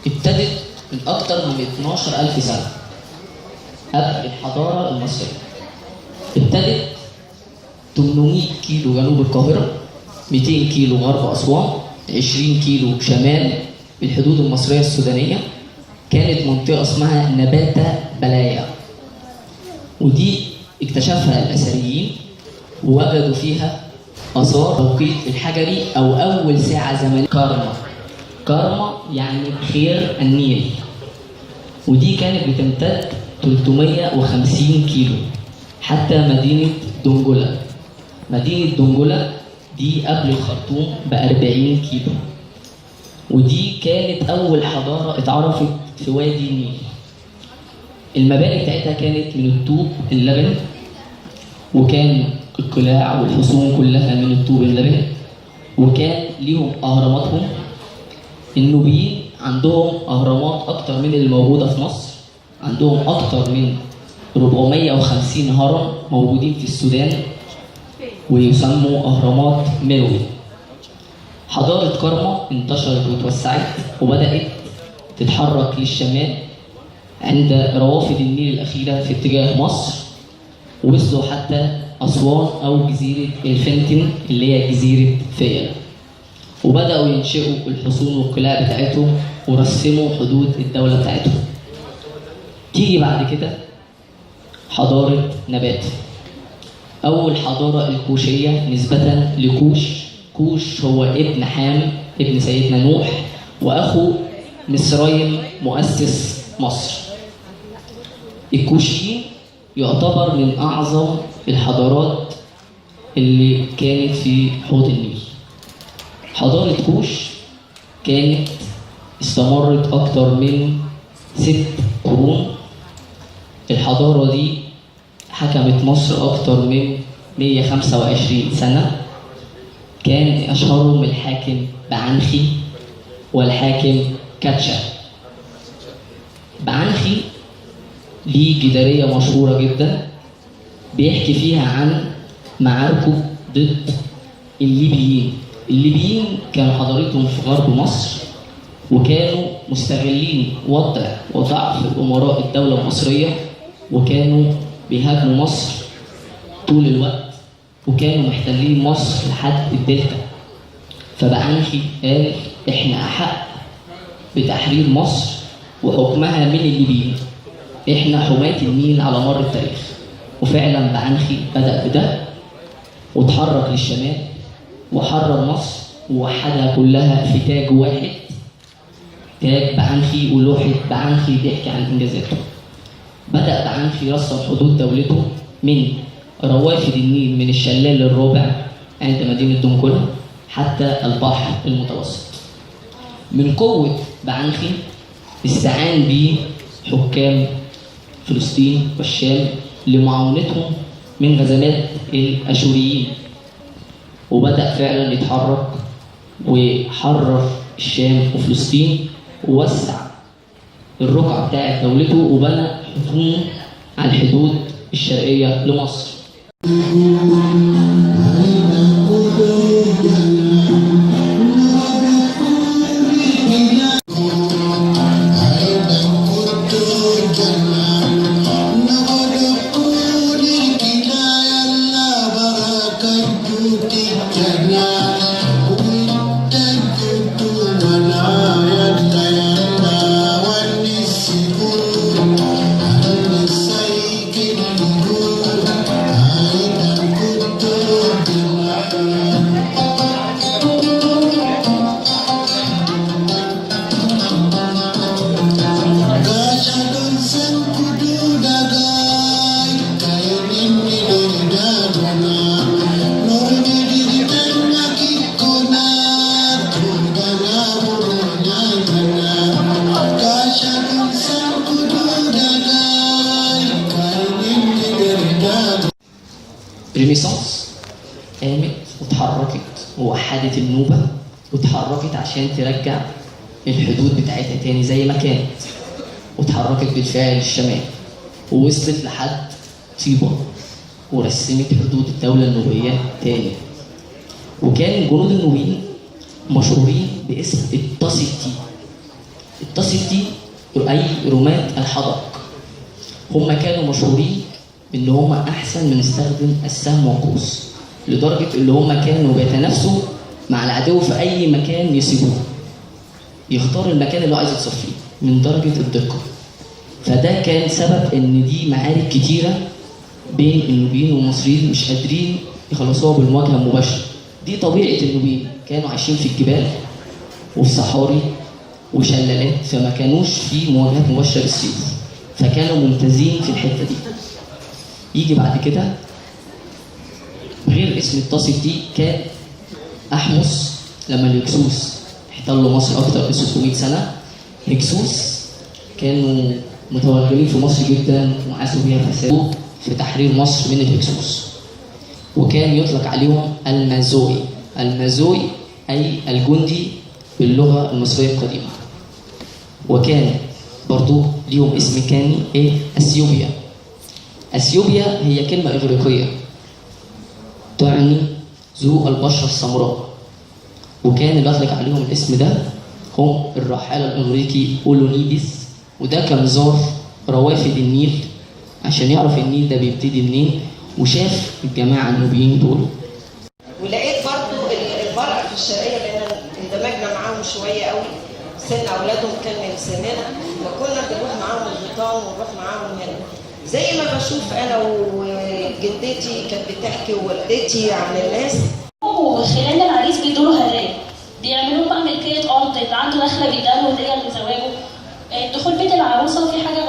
ابتدت من أكتر من 12,000 سنة قبل الحضارة المصرية. ابتدت 800 كيلو جنوب القاهرة، 200 كيلو غرب أسوان، 20 كيلو شمال الحدود المصرية السودانية. كانت منطقة اسمها نباتا بلايا، ودي اكتشفها الأثريين ووجدوا فيها آثار توقيت الحجري أو أول ساعة زمنية كارما. كارما يعني خير النيل، ودي كانت بتمتد 350 كيلو حتى مدينة دونجولا. مدينة دونجولا دي قبل الخرطوم ب40 كيلو، ودي كانت أول حضارة اتعرفت في وادي النيل. المباني بتاعتها كانت من الطوب اللبني، وكان القلاع والحصون كلها من الطوب اللبني، وكان ليهم أهراماتهم. النوبيين عندهم أهرامات أكتر من اللي موجودة في مصر، عندهم أكتر من 450 هرم موجودين في السودان ويسموا أهرامات ميروي. حضارة كارما انتشرت وتوسعت وبدأت تتحرك للشمال عند روافد النيل الأخيرة في اتجاه مصر، ووصلوا حتى أسوان أو جزيرة الفنتن اللي هي جزيرة فيلة، وبدأوا ينشئوا الحصون والقلاع بتاعتهم ورسموا حدود الدولة بتاعتهم. تيجي بعد كده حضارة نبات، أول حضارة الكوشية نسبة لكوش. كوش هو ابن حام ابن سيدنا نوح وأخو مصريم مؤسس مصر. الكوشيين يعتبر من أعظم الحضارات اللي كانت في حوض النيل. حضارة كوش كانت استمرت أكتر من 6 قرون. الحضارة دي حكمت مصر أكتر من 125 سنة. كان أشهرهم الحاكم بعنخي والحاكم كاتشا. بعنخي ليه جدارية مشهورة جدا بيحكي فيها عن معاركه ضد الليبيين. الليبيين كانوا حضارتهم في غرب مصر، وكانوا مستغلين وضع وضعف الأمراء الدولة المصرية، وكانوا بيهاجموا مصر طول الوقت، وكانوا محتلين مصر لحد الدلتا. فبعنخي قال احنا أحق بتحرير مصر وحكمها من الليبيين، احنا حماة النيل على مر التاريخ. وفعلا بعنخي بدأ بده وتحرك للشمال وحرر مصر ووحدها كلها في تاج واحد، تاج بعنخي ولوحة بعنخي بيحكي عن إنجازاته. بدأ بعنخي رسم حدود دولته من روافد النيل من الشلال الرابع عند مدينة دونجولا حتى البحر المتوسط. من قوة بعنخي استعان به حكام فلسطين والشام لمعاونتهم من غزوات الأشوريين، وبدأ فعلا يتحرك وحرر الشام وفلسطين ووسع الرقعة بتاعت دولته وبنى حصون على الحدود الشرقية لمصر. رينيسانس قامت وتحركت ووحدت النوبة وتحركت عشان ترجع الحدود بتاعتها تاني زي ما كانت، وتحركت بالفعل للشمال ووصلت لحد طيبة ورسمت حدود الدولة النوبية تاني. وكان جنود النوبيين مشهورين باسم التاسيتي. التاسيتي أي رماة الحدق. هم كانوا مشهورين إن هم أحسن من استخدم السهم والقوس، لدرجة إن هم كانوا بيتنافسوا مع العدو في أي مكان يسيبوه، يختار المكان اللي هو عايز يتصفيه من درجة الدقة. فده كان سبب إن دي معارك كتيرة بين النوبيين والمصريين مش قادرين يخلصوها بالمواجهة المباشرة. دي طبيعة النوبيين، كانوا عايشين في الجبال وفي صحاري وشلالات، فما كانوش في مواجهات مباشرة بالسيوف، فكانوا ممتازين في الحتة دي. يجي بعد كده غير اسم التاسيتي كان أحمس لما الهكسوس احتلوا مصر أكتر من 600 سنة. هكسوس كانوا متوغلين في مصر جدا وعاشوا بيها فساد في تحرير مصر من الهكسوس، وكان يطلق عليهم المازوي. المازوي أي الجندي باللغة المصرية القديمة. وكان برضو ليهم اسم تاني أثيوبيا. أثيوبيا هي كلمة إغريقية تعني ذو البشرة السمراء، وكان اللي أطلق عليهم الاسم ده هم الراحل الإغريقي أولونيدس، وده كان زار روافد النيل عشان يعرف النيل ده بيبتدي منين، وشاف الجماعة النوبيين دول. ولقيت برضو الفرق في الشرقية لأن اندمجنا معاهم شوية قوي، سن أولادهم كان من سننا، فكنا بنروح معاهم الغيطان ونروح معاهم هنا. زي ما بشوف أنا وجدتي كانت بتحكي ووالدتي عن الناس. وخلال العريس بيدوا له هدايا، بيعملوا بقى ملكية أرض، اللي عنده دخلة بيداله هدية لزواجه، دخول بيت العروسة في حاجة